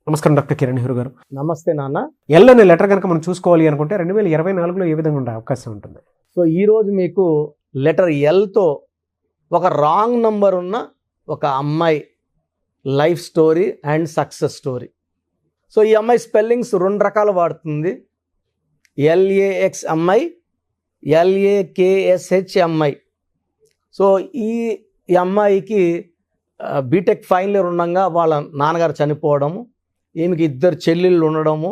నమస్కారం డాక్టర్ కిరణ్ నెహ్రూ గారు. నమస్తే నాన్న. ఎల్ అనే లెటర్ కనుక మనం చూసుకోవాలి అనుకుంటే 2024లో ఏ విధంగా ఉండే అవకాశం ఉంటుంది? సో ఈరోజు మీకు లెటర్ ఎల్తో ఒక రాంగ్ నంబర్ ఉన్న ఒక అమ్మాయి life story and success story. So ఈ అమ్మాయి స్పెల్లింగ్స్ రెండు రకాలు వాడుతుంది. LAX అమ్మాయి, LAKSH అమ్మాయి. సో ఈ అమ్మాయికి బీటెక్ ఫైనల్ ఇయర్ ఉండగా వాళ్ళ నాన్నగారు చనిపోవడము, ఈమెకి ఇద్దరు చెల్లెళ్ళు ఉండడము.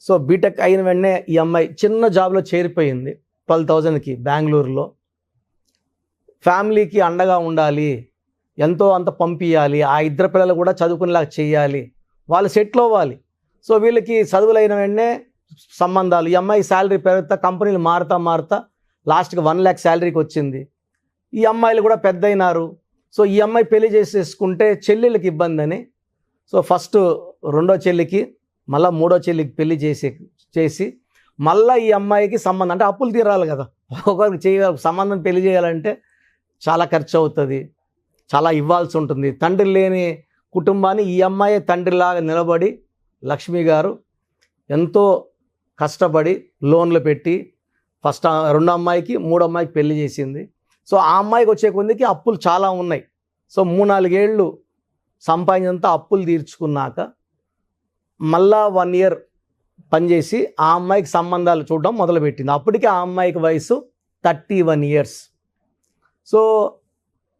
సో బీటెక్ అయిన వెంటనే ఈ అమ్మాయి చిన్న జాబ్లో చేరిపోయింది 12,000కి బెంగళూరులో. ఫ్యామిలీకి అండగా ఉండాలి, ఎంతో అంత పంపించాలి, ఆ ఇద్దరు పిల్లలు కూడా చదువుకునేలాగా చేయాలి, వాళ్ళు సెటిల్ అవ్వాలి. సో వీళ్ళకి చదువులైన వెంటనే సంబంధాలు. ఈ అమ్మాయి శాలరీ పెరుగుతా, కంపెనీలు మారుతా లాస్ట్కి 1 lakh శాలరీకి వచ్చింది. ఈ అమ్మాయిలు కూడా పెద్ద అయినారు. సో ఈ అమ్మాయి పెళ్లి చేసేసుకుంటే చెల్లెళ్ళకి ఇబ్బంది అని, సో ఫస్ట్ రెండో చెల్లికి మళ్ళీ మూడో చెల్లికి పెళ్లి చేసి మళ్ళీ ఈ అమ్మాయికి సంబంధం, అంటే అప్పులు తీరాలి కదా, ఒకరికి సంబంధం పెళ్లి చేయాలంటే చాలా ఖర్చు అవుతుంది, చాలా ఇవ్వాల్సి ఉంటుంది. తండ్రి లేని కుటుంబాన్ని ఈ అమ్మాయి తండ్రిలాగా నిలబడి లక్ష్మి గారు ఎంతో కష్టపడి లోన్లు పెట్టి ఫస్ట్ రెండో అమ్మాయికి మూడో అమ్మాయికి పెళ్లి చేసింది. సో ఆ అమ్మాయికి వచ్చే కొద్దికి అప్పులు చాలా ఉన్నాయి. సో 3-4 ఏళ్ళు సంపాదించినంత అప్పులు తీర్చుకున్నాక మళ్ళా 1 year పనిచేసి ఆ అమ్మాయికి సంబంధాలు చూడడం మొదలుపెట్టింది. అప్పటికి ఆ అమ్మాయికి వయసు 31 years. సో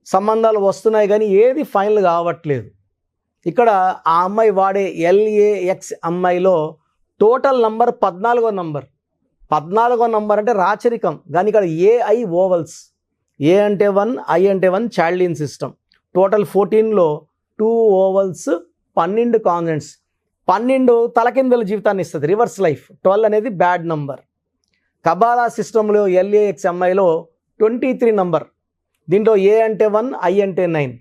సంబంధాలు వస్తున్నాయి కానీ ఏది ఫైనల్ కావట్లేదు. ఇక్కడ ఆ అమ్మాయి వాడే LAX అమ్మాయిలో టోటల్ నంబర్ 14వ నంబర్. 14వ నంబర్ అంటే రాచరికం, కానీ ఇక్కడ AI ఓవల్స్. A అంటే 1, I అంటే 1, చాల్డిన్ సిస్టమ్. టోటల్ 14లో 2 ఓవల్స్, 12 కాన్సనెంట్స్. 12 తలకిందుల జీవితాన్ని ఇస్తుంది, రివర్స్ లైఫ్. 12 అనేది బ్యాడ్ నంబర్. కబాలా సిస్టంలో LAX అమ్మాయిలో 23 నంబర్. దీంట్లో A అంటే 1, I అంటే 9.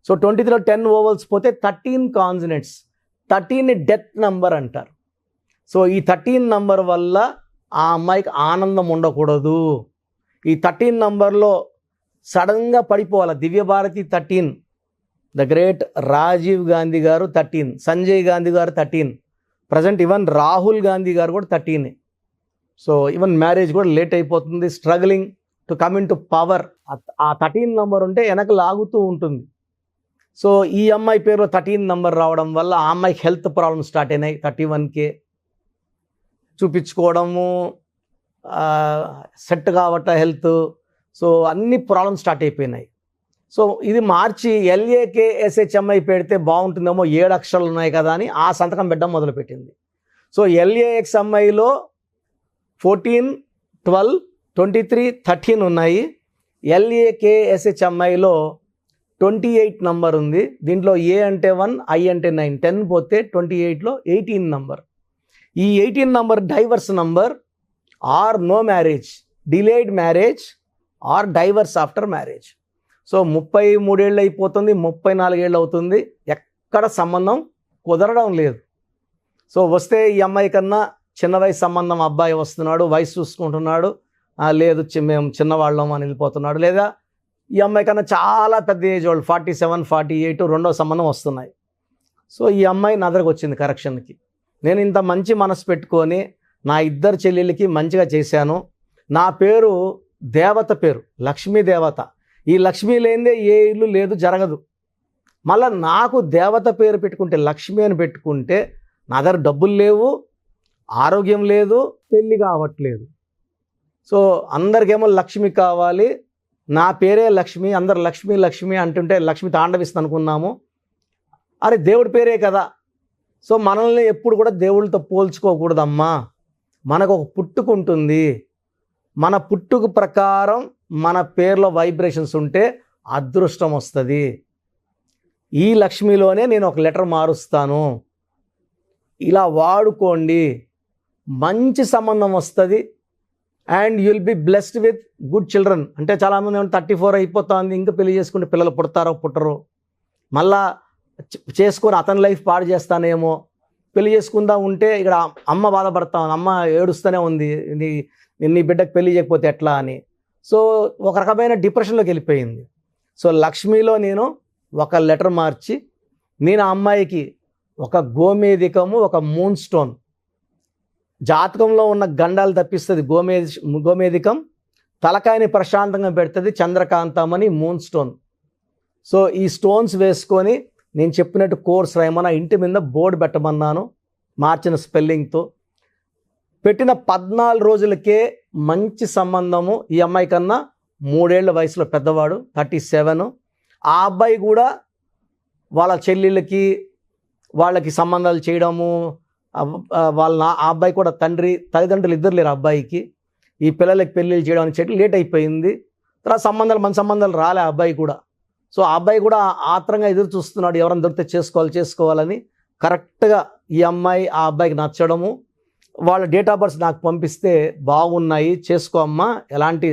సో 23లో 10 ఓవల్స్ పోతే 13 కాన్సనెంట్స్. 13 డెత్ నంబర్ అంటారు. సో ఈ 13 నంబర్ వల్ల ఆ అమ్మాయికి ఆనందం ఉండకూడదు. ఈ 13 నంబర్లో సడన్గా పడిపోవాలి. దివ్యభారతి 13, ద గ్రేట్ రాజీవ్ గాంధీ గారు 13, సంజయ్ గాంధీ గారు 13, ప్రజెంట్ ఈవెన్ రాహుల్ గాంధీ గారు కూడా 13. సో ఈవెన్ మ్యారేజ్ కూడా లేట్ అయిపోతుంది, struggling to come in to power. ఆ 13 నంబర్ ఉంటే వెనక లాగుతూ ఉంటుంది. సో ఈ అమ్మాయి పేరులో 13 నంబర్ రావడం వల్ల ఆ అమ్మాయికి హెల్త్ ప్రాబ్లమ్స్ స్టార్ట్ అయినాయి. 31K చూపించుకోవడము, సెట్ కావట హెల్త్. సో అన్ని ప్రాబ్లమ్స్ స్టార్ట్ అయిపోయినాయి. సో ఇది మార్చి LAKSH అమ్మాయి పెడితే బాగుంటుందేమో, 7 అక్షరాలు ఉన్నాయి కదా అని ఆ సంతకం పెట్టడం మొదలుపెట్టింది. సో LAX అమ్మాయిలో 14, 12, 23, 13 ఉన్నాయి. LAKSH అమ్మాయిలో 28 నంబర్ ఉంది. దీంట్లో A అంటే 1, I అంటే 9, 10 పోతే 28లో 18 నంబర్. ఈ 18 number divorce number, or no marriage, delayed marriage or divorce after marriage. So 33 ఏళ్ళు అయిపోతుంది, 34 ఏళ్ళు అవుతుంది, ఎక్కడ సంబంధం కుదరడం లేదు. సో వస్తే ఈ అమ్మాయి కన్నా చిన్న వయసు సంబంధం అబ్బాయి వస్తున్నాడు, వయసు చూసుకుంటున్నాడు, లేదు మేము చిన్నవాళ్ళం అని వెళ్ళిపోతున్నాడు. లేదా ఈ అమ్మాయి కన్నా చాలా పెద్ద ఏజ్ వాళ్ళు 47, 48 రెండో సంబంధం వస్తున్నాయి. సో ఈ అమ్మాయి నా దగ్గరకు వచ్చింది కరెక్షన్కి. నేను ఇంత మంచి మనసు పెట్టుకొని నా ఇద్దరు చెల్లెళ్ళకి మంచిగా చేశాను. నా పేరు దేవత పేరు, లక్ష్మీ దేవత. ఈ లక్ష్మీ లేనిదే ఏ ఇల్లు లేదు, జరగదు. మళ్ళీ నాకు దేవత పేరు పెట్టుకుంటే, లక్ష్మి అని పెట్టుకుంటే, నా దగ్గర డబ్బులు లేవు, ఆరోగ్యం లేదు, పెళ్ళి కావట్లేదు. సో అందరికేమో లక్ష్మి కావాలి, నా పేరే లక్ష్మి, అందరు లక్ష్మి లక్ష్మి అంటుంటే లక్ష్మి తాండవిస్తుంది అనుకున్నాము. అరే దేవుడి పేరే కదా. సో మనల్ని ఎప్పుడు కూడా దేవుళ్ళతో పోల్చుకోకూడదమ్మా. మనకు ఒక పుట్టుక ఉంటుంది, మన పుట్టుక ప్రకారం మన పేర్లో వైబ్రేషన్స్ ఉంటే అదృష్టం వస్తుంది. ఈ లక్ష్మిలోనే నేను ఒక లెటర్ మారుస్తాను, ఇలా వాడుకోండి, మంచి సంబంధం వస్తుంది. And you will be blessed with good children. అంటే చాలామంది ఏమన్నా 34 అయిపోతుంది, ఇంకా పెళ్లి చేసుకుంటే పిల్లలు పుడతారో పుట్టరో, మళ్ళా చేసుకొని అతని లైఫ్ పాడు చేస్తానేమో, పెళ్లి చేసుకుందా ఉంటే ఇక్కడ అమ్మ బాధపడతాను, అమ్మ ఏడుస్తూనే ఉంది, నీ బిడ్డకు పెళ్లి చేయకపోతే ఎట్లా అని. సో ఒక రకమైన డిప్రెషన్లోకి వెళ్ళిపోయింది. సో లక్ష్మిలో నేను ఒక లెటర్ మార్చి, నేను ఆ అమ్మాయికి ఒక గోమేధికము, ఒక మూన్ స్టోన్. జాతకంలో ఉన్న గండాలు తప్పిస్తుంది గోమేధికం, తలకాయని ప్రశాంతంగా పెడుతుంది చంద్రకాంతం మూన్ స్టోన్. సో ఈ స్టోన్స్ వేసుకొని నేను చెప్పినట్టు కోర్స్ రాయమన్నా, ఇంటి మీద బోర్డు పెట్టమన్నాను మార్చిన స్పెల్లింగ్తో. పెట్టిన 14 రోజులకే మంచి సంబంధము. ఈ అమ్మాయి కన్నా 3 ఏళ్ల వయసులో పెద్దవాడు, 37. ఆ అబ్బాయి కూడా వాళ్ళ చెల్లెళ్ళకి వాళ్ళకి సంబంధాలు చేయడము, ఆ అబ్బాయి కూడా తల్లిదండ్రులు ఇద్దరు లేరు అబ్బాయికి. ఈ పిల్లలకి పెళ్ళిళ్ళు చేయడం చెట్టు లేట్ అయిపోయింది. తర్వాత మంచి సంబంధాలు రాలే ఆ అబ్బాయి కూడా. సో ఆ అబ్బాయి కూడా ఆత్రంగా ఎదురు చూస్తున్నాడు, ఎవరైనా దొరికితే చేసుకోవాలని. కరెక్ట్గా ఈ అమ్మాయి ఆ అబ్బాయికి నచ్చడము, వాళ్ళ డేట్ ఆఫ్ బర్త్ నాకు పంపిస్తే బాగున్నాయి, చేసుకో అమ్మా, ఎలాంటి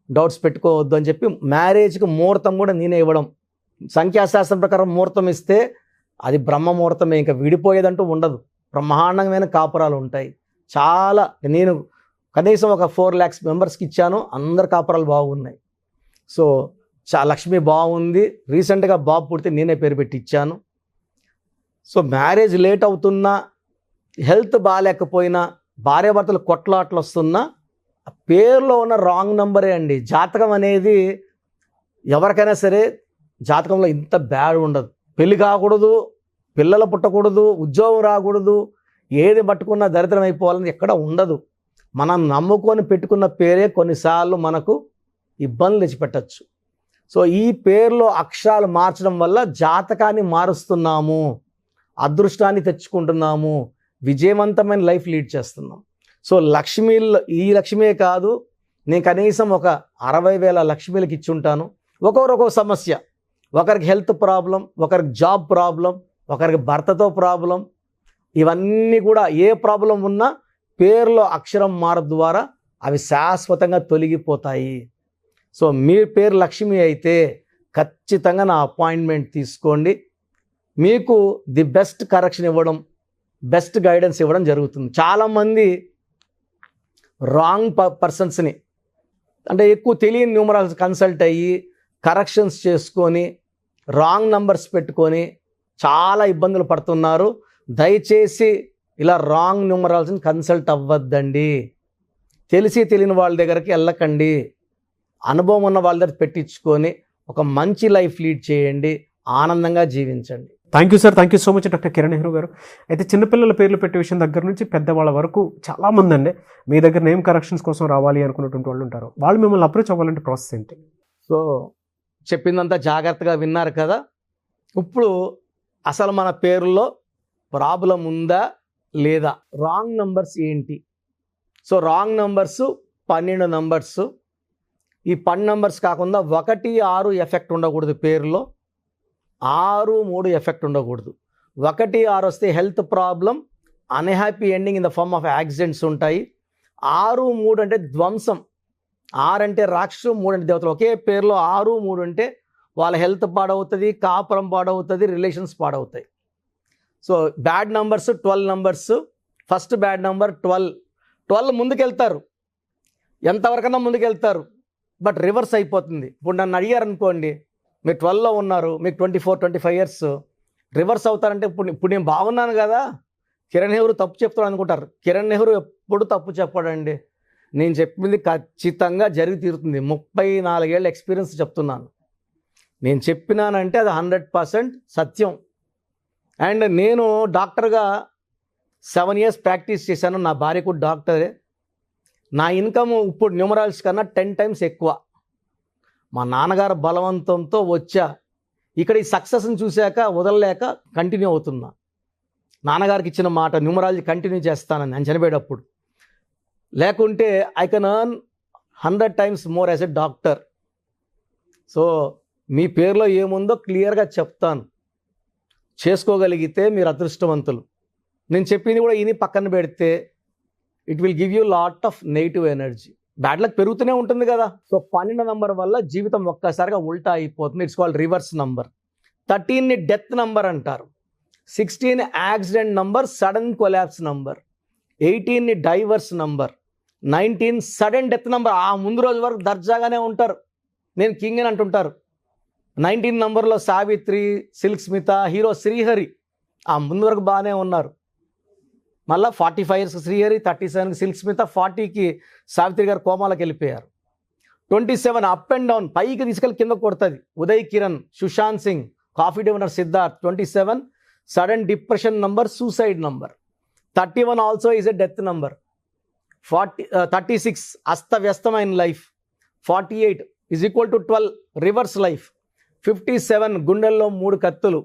డౌట్స్ పెట్టుకోవద్దు అని చెప్పి మ్యారేజ్కి ముహూర్తం కూడా నేనే ఇవ్వడం. సంఖ్యాశాస్త్రం ప్రకారం ముహూర్తం ఇస్తే అది బ్రహ్మ ముహూర్తమే, ఇంకా విడిపోయేదంటూ ఉండదు. బ్రహ్మాండమైన కాపురాలు ఉంటాయి. చాలా, నేను కనీసం ఒక 4 lakhs మెంబర్స్కి ఇచ్చాను, అందరు కాపురాలు బాగున్నాయి. సో లక్ష్మి బాగుంది. రీసెంట్గా బాబు పుడితే నేనే పేరు పెట్టి ఇచ్చాను. సో మ్యారేజ్ లేట్ అవుతున్నా, హెల్త్ బాగాలేకపోయినా, భార్యాభర్తలు కొట్లాట్లు వస్తున్నా, పేరులో ఉన్న రాంగ్ నంబరే అండి. జాతకం అనేది ఎవరికైనా సరే జాతకంలో ఇంత బ్యాడ్ ఉండదు. పెళ్ళి కాకూడదు, పిల్లలు పుట్టకూడదు, ఉద్యోగం రాకూడదు, ఏది పట్టుకున్నా దరిద్రం అయిపోవాలని ఎక్కడ ఉండదు. మనం నమ్ముకొని పెట్టుకున్న పేరే కొన్నిసార్లు మనకు ఇబ్బందులు తెచ్చిపెట్టచ్చు. సో ఈ పేరులో అక్షరాలు మార్చడం వల్ల జాతకాన్ని మారుస్తున్నాము, అదృష్టాన్ని తెచ్చుకుంటున్నాము, విజయవంతమైన లైఫ్ లీడ్ చేస్తున్నాం. సో ఈ లక్ష్మియే కాదు, నేను కనీసం ఒక 60,000 లక్ష్మీలకు ఇచ్చి ఉంటాను. ఒక్కొక్క సమస్య, ఒకరికి హెల్త్ ప్రాబ్లం, ఒకరికి జాబ్ ప్రాబ్లం, ఒకరికి భర్తతో ప్రాబ్లం. ఇవన్నీ కూడా ఏ ప్రాబ్లం ఉన్నా పేరులో అక్షరం మారడం ద్వారా అవి శాశ్వతంగా తొలగిపోతాయి. సో మీ పేరు లక్ష్మి అయితే ఖచ్చితంగా నా అపాయింట్మెంట్ తీసుకోండి. మీకు ది బెస్ట్ కరెక్షన్ ఇవ్వడం, బెస్ట్ గైడెన్స్ ఇవ్వడం జరుగుతుంది. చాలామంది రాంగ్ పర్సన్స్ని, అంటే ఎక్కువ తెలియని న్యూమరాల్స్ కన్సల్ట్ అయ్యి కరెక్షన్స్ చేసుకొని రాంగ్ నంబర్స్ పెట్టుకొని చాలా ఇబ్బందులు పడుతున్నారు. దయచేసి ఇలా రాంగ్ న్యూమరాల్స్ని కన్సల్ట్ అవ్వద్దండి. తెలియని వాళ్ళ దగ్గరికి వెళ్ళకండి. అనుభవం ఉన్న వాళ్ళ దగ్గర పెట్టించుకొని ఒక మంచి లైఫ్ లీడ్ చేయండి, ఆనందంగా జీవించండి. Thank you sir, thank you so much doctor Kiran Nehru గారు. అయితే చిన్నపిల్లల పేర్లు పెట్టే విషయం దగ్గర నుంచి పెద్దవాళ్ళ వరకు చాలామంది అండి మీ దగ్గర నేమ్ కరెక్షన్స్ కోసం రావాలి అనుకున్నటువంటి వాళ్ళు ఉంటారు. వాళ్ళు మిమ్మల్ని అప్రోచ్ అవ్వాలంటే ప్రాసెస్ ఏంటి? సో చెప్పిందంతా జాగ్రత్తగా విన్నారు కదా. ఇప్పుడు అసలు మన పేరులో ప్రాబ్లం ఉందా లేదా, రాంగ్ నంబర్స్ ఏంటి? So wrong numbers 12 numbers. ఈ 10 నంబర్స్ కాకుండా 1, 6 ఎఫెక్ట్ ఉండకూడదు పేరులో, 6, 3 ఎఫెక్ట్ ఉండకూడదు. 1, 6 వస్తే health problem, unhappy ending in the form of accidents ఉంటాయి. 6, 3 అంటే ధ్వంసం. 6 అంటే రాక్షసు, 3 అంటే దేవతలు. ఒకే పేరులో 6, 3 అంటే వాళ్ళ హెల్త్ పాడవుతుంది, కాపురం పాడవుతుంది, రిలేషన్స్ పాడవుతాయి. So bad numbers 12 numbers. First bad number 12 ముందుకెళ్తారు, ఎంతవరకన్నా ముందుకెళ్తారు, బట్ రివర్స్ అయిపోతుంది. ఇప్పుడు నన్ను అడిగారు అనుకోండి, మీరు 12లో ఉన్నారు, మీకు 24, 25 years, రివర్స్ అవుతారంటే ఇప్పుడు నేను బాగున్నాను కదా, కిరణ్ నెహ్రూ తప్పు చెప్తాడు అనుకుంటారు. కిరణ్ నెహ్రూ ఎప్పుడు తప్పు చెప్పాడండి. నేను చెప్పింది ఖచ్చితంగా జరిగి తీరుతుంది. 34 ఏళ్ళ ఎక్స్పీరియన్స్ చెప్తున్నాను. నేను చెప్పినానంటే అది 100% సత్యం. అండ్ నేను డాక్టర్గా 7 years ప్రాక్టీస్ చేశాను. నా భార్య కూడా డాక్టరే. నా ఇన్కమ్ ఇప్పుడు న్యూమరాల్స్ కన్నా 10 times ఎక్కువ. మా నాన్నగారు బలవంతంతో వచ్చా. ఇక్కడ ఈ సక్సెస్ని చూశాక వదలలేక కంటిన్యూ అవుతున్నా. నాన్నగారికి ఇచ్చిన మాట న్యూమరాలజీ కంటిన్యూ చేస్తానని నేను చనిపోయేటప్పుడు. లేకుంటే I can earn 100 times more as a doctor. So మీ పేరులో ఏముందో క్లియర్గా చెప్తాను. చేసుకోగలిగితే మీరు అదృష్టవంతులు. నేను చెప్పింది కూడా ఇని పక్కన పెడితే it will give you lot of negative energy. Bad luck పెరుగుతూనే ఉంటుంది కదా. సో 12 నంబర్ వల్ల జీవితం ఒక్కసారిగా ఉల్టా అయిపోతుంది. It's called reverse number. 13ని డెత్ నంబర్ అంటారు. 16 accident number, sudden collapse number. 18ని divorce number. 19 sudden death number. ఆ ముందు రోజు వరకు దర్జాగానే ఉంటారు, నేను కింగ్ అని అంటుంటారు. 19 నంబర్లో సావిత్రి, సిల్క్ స్మిత, హీరో శ్రీహరి, ఆ ముందు వరకు బాగానే ఉన్నారు. మళ్ళీ 45 ఇయర్స్ శ్రీహరి, 37కి సిల్క్ స్మిత, 40కి సావిత్రి గారు కోమాలకు వెళ్ళిపోయారు. 27 అప్ అండ్ డౌన్, పైకి తీసుకెళ్ళి కింద కొడుతుంది. Uday Kiran, Sushant Singh, coffee day owner Siddharth. 27 sudden depression number, suicide number. 31 also is a death number. 36 అస్తవ్యస్తమైన life. 48 is equal to 12 reverse life. 57 గుండెల్లో 3 కత్తులు.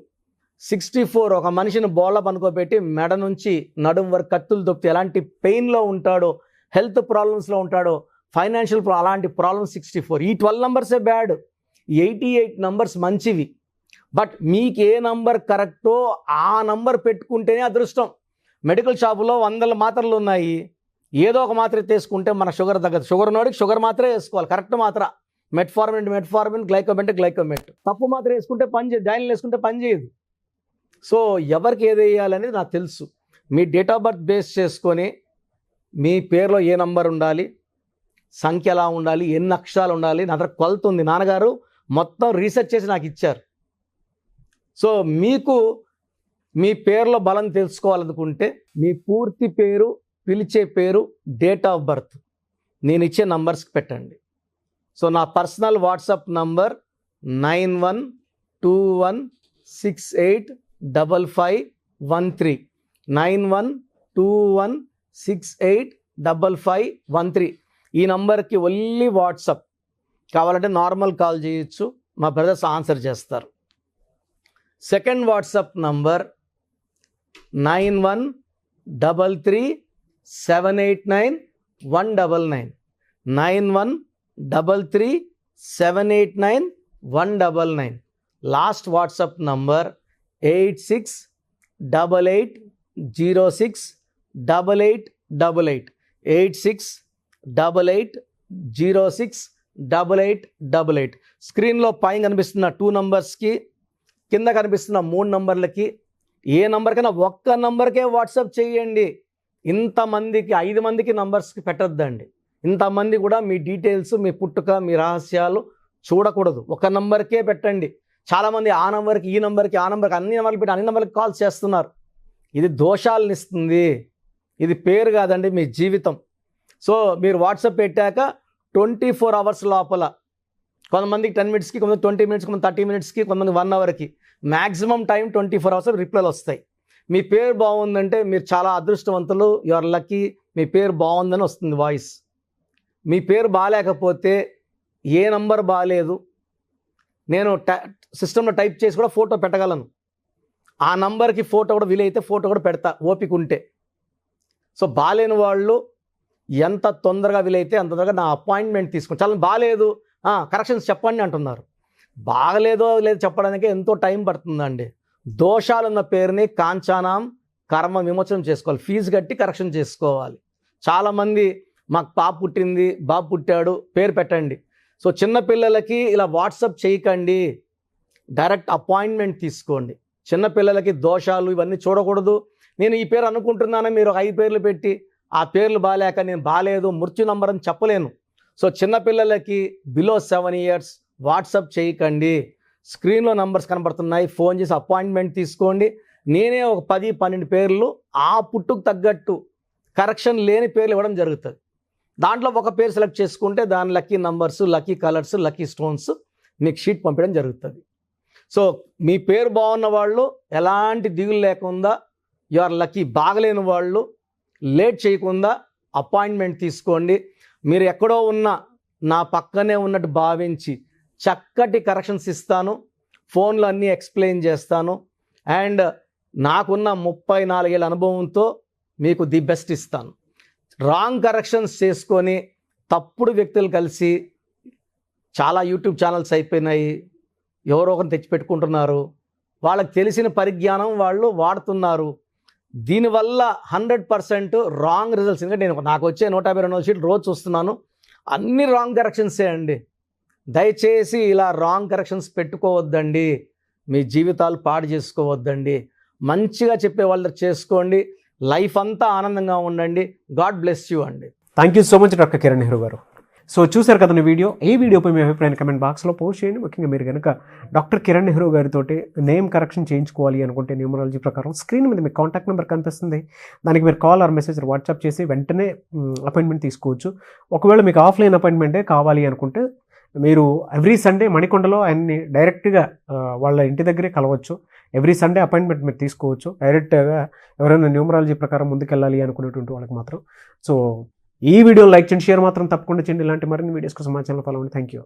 64 ఒక మనిషిని బోళ్ళ పనుకోబెట్టి మెడ నుంచి నడుం వరకు కత్తులు దొప్పితే ఎలాంటి పెయిన్లో ఉంటాడో, హెల్త్ ప్రాబ్లమ్స్లో ఉంటాడో, ఫైనాన్షియల్ అలాంటి ప్రాబ్లమ్స్ 64. ఈ 12 నంబర్సే బ్యాడ్, 88 నంబర్స్ మంచివి. బట్ మీకు ఏ నంబర్ కరెక్టో ఆ నంబర్ పెట్టుకుంటేనే అదృష్టం. మెడికల్ షాపులో 100 మాత్రలు ఉన్నాయి, ఏదో ఒక మాత్ర తీసుకుంటే మన షుగర్ తగ్గదు. షుగర్ ఉన్నోడికి షుగర్ మాత్రమే వేసుకోవాలి, కరెక్ట్ మాత్ర. మెట్ఫార్మిన్, గ్లైకోమెట్. తప్పు మాత్రం వేసుకుంటే పని చేయదు, డైన్లు వేసుకుంటే పని చేయదు. సో ఎవరికి ఏది వేయాలనేది నాకు తెలుసు. మీ డేట్ ఆఫ్ బర్త్ బేస్ చేసుకొని మీ పేరులో ఏ నంబర్ ఉండాలి, సంఖ్య ఎలా ఉండాలి, ఎన్ని అక్షరాలు ఉండాలి, నా దగ్గర కొలత ఉంది. నాన్నగారు మొత్తం రీసెర్చ్ చేసి నాకు ఇచ్చారు. సో మీకు మీ పేరులో బలం తెలుసుకోవాలనుకుంటే మీ పూర్తి పేరు, పిలిచే పేరు, డేట్ ఆఫ్ బర్త్ నేను ఇచ్చే నంబర్స్కి పెట్టండి. సో నా పర్సనల్ వాట్సాప్ నంబర్ 9121685513 9121685513. ఈ నంబర్కి ఓన్లీ వాట్సాప్. కావాలంటే నార్మల్ కాల్ చేయొచ్చు, మా బ్రదర్స్ ఆన్సర్ చేస్తారు. Second WhatsApp number 9133789199 9133789199. Last WhatsApp number 8688068888 8688068888. స్క్రీన్లో పైన కనిపిస్తున్న 2 నంబర్స్కి, కింద కనిపిస్తున్న 3 నంబర్లకి, ఏ నంబర్కైనా ఒక్క నంబర్కే వాట్సాప్ చేయండి. ఇంతమందికి 5 మందికి నంబర్స్కి పెట్టద్దండి. ఇంతమంది కూడా మీ డీటెయిల్స్, మీ పుట్టుక, మీ రహస్యాలు చూడకూడదు. ఒక నంబర్కే పెట్టండి. చాలామంది ఆ నంబర్కి, ఈ నంబర్కి, ఆ నంబర్కి, అన్ని నంబర్లు పెట్టి అన్ని నంబర్కి కాల్ చేస్తున్నారు. ఇది దోషాలను ఇస్తుంది. ఇది పేరు కాదండి, మీ జీవితం. సో మీరు వాట్సాప్ పెట్టాక 24 అవర్స్ లోపల, కొంతమందికి 10 మినిట్స్కి, కొంతమంది 20 మినిట్స్కి, కొంతమంది 30 మినిట్స్కి, కొంతమంది 1 అవర్కి, మ్యాక్సిమం టైం 24 అవర్స్ రిప్లైలు వస్తాయి. మీ పేరు బాగుందంటే మీరు చాలా అదృష్టవంతులు, యు ఆర్ లక్కీ. మీ పేరు బాగుందని వస్తుంది వాయిస్. మీ పేరు బాగాలేకపోతే, ఏ నంబర్ బాగాలేదు, నేను సిస్టంలో టైప్ చేసి కూడా ఫోటో పెట్టగలను. ఆ నంబర్కి ఫోటో కూడా వీలైతే ఫోటో కూడా పెడతా, ఓపిక ఉంటే. సో బాగాలేని వాళ్ళు ఎంత తొందరగా వీలైతే అంత తొందరగా నా అపాయింట్మెంట్ తీసుకుని, చాలా బాగాలేదు కరెక్షన్స్ చెప్పండి అంటున్నారు. బాగలేదో లేదు చెప్పడానికే ఎంతో టైం పడుతుందండి. దోషాలున్న పేరుని కాంచానాం కర్మ విమోచనం చేసుకోవాలి, ఫీజు కట్టి కరెక్షన్ చేసుకోవాలి. చాలామంది మాకు పాప పుట్టింది, బాబు పుట్టాడు, పేరు పెట్టండి. సో చిన్నపిల్లలకి ఇలా వాట్సాప్ చేయకండి, డైరెక్ట్ అపాయింట్మెంట్ తీసుకోండి. చిన్నపిల్లలకి దోషాలు ఇవన్నీ చూడకూడదు. నేను ఈ పేరు అనుకుంటున్నాను, మీరు 5 పేర్లు పెట్టి ఆ పేర్లు బాగాలేక నేను బాగాలేదు, మృత్యు నంబర్ అని చెప్పలేను. సో చిన్నపిల్లలకి బిలో 7 ఇయర్స్ వాట్సాప్ చేయకండి. స్క్రీన్లో నంబర్స్ కనబడుతున్నాయి, ఫోన్ చేసి అపాయింట్మెంట్ తీసుకోండి. నేనే ఒక 10-12 పేర్లు ఆ పుట్టుకు తగ్గట్టు కరెక్షన్ లేని పేర్లు ఇవ్వడం జరుగుతుంది. దాంట్లో ఒక పేరు సెలెక్ట్ చేసుకుంటే దాని lucky numbers, lucky colours, lucky stones మీకు షీట్ పంపించడం జరుగుతుంది. సో మీ పేరు బాగున్న వాళ్ళు ఎలాంటి దిగులు లేకుండా యు ఆర్ లక్కీ. బాగలేని వాళ్ళు లేట్ చేయకుండా అపాయింట్మెంట్ తీసుకోండి. మీరు ఎక్కడో ఉన్న నా పక్కనే ఉన్నట్టు భావించి చక్కటి కరెక్షన్స్ ఇస్తాను, ఫోన్లో అన్నీ ఎక్స్ప్లెయిన్ చేస్తాను. అండ్ నాకున్న 34 ఏళ్ళ అనుభవంతో మీకు ది బెస్ట్ ఇస్తాను. రాంగ్ కరెక్షన్స్ చేసుకొని తప్పుడు వ్యక్తులు కలిసి చాలా యూట్యూబ్ ఛానల్స్ అయిపోయినాయి, ఎవరో ఒకరిని తెచ్చిపెట్టుకుంటున్నారు. వాళ్ళకి తెలిసిన పరిజ్ఞానం వాళ్ళు వాడుతున్నారు. దీనివల్ల 100% రాంగ్ రిజల్ట్స్. ఎందుకంటే నాకు వచ్చే 152 షీట్లు రోజు చూస్తున్నాను, అన్ని రాంగ్ కరెక్షన్సే అండి. దయచేసి ఇలా రాంగ్ కరెక్షన్స్ పెట్టుకోవద్దండి, మీ జీవితాలు పాడు చేసుకోవద్దండి. మంచిగా చెప్పే వాళ్ళు చేసుకోండి, లైఫ్ అంతా ఆనందంగా ఉండండి. గాడ్ బ్లెస్ యూ అండి. Thank you so much doctor Kiran Nehru గారు. సో చూశారు కదండి వీడియో. ఈ వీడియోపై మీ అభిప్రాయాన్ని కమెంట్ బాక్స్లో పోస్ట్ చేయండి. ముఖ్యంగా మీరు కనుక డాక్టర్ కిరణ్ నెహ్రూ గారితో నేమ్ కరెక్షన్ చేయించుకోవాలి అనుకుంటే న్యూమరాలజీ ప్రకారం స్క్రీన్ మీద మీకు కాంటాక్ట్ నెంబర్ కనిపిస్తుంది. దానికి మీరు కాల్ ఆర్ మెసేజ్ వాట్సాప్ చేసి వెంటనే అపాయింట్మెంట్ తీసుకోవచ్చు. ఒకవేళ మీకు ఆఫ్లైన్ అపాయింట్మెంటే కావాలి అనుకుంటే మీరు ఎవ్రీ సండే మణికొండలో ఆయన్ని డైరెక్ట్గా వాళ్ళ ఇంటి దగ్గరే కలవచ్చు. ఎవ్రీ సండే అపాయింట్మెంట్ మీరు తీసుకోవచ్చు. డైరెక్ట్గా ఎవరైనా న్యూమరాలజీ ప్రకారం ముందుకెళ్ళాలి అనుకునేటువంటి వాళ్ళకి మాత్రం. సో ఈ వీడియో లైక్ చేయండి, షేర్ మాత్రం తప్పకుండా చేయండి. ఇలాంటి మరిన్ని వీడియోస్ కోసం మా ఛానల్ ఫాలో అవ్వండి. Thank you.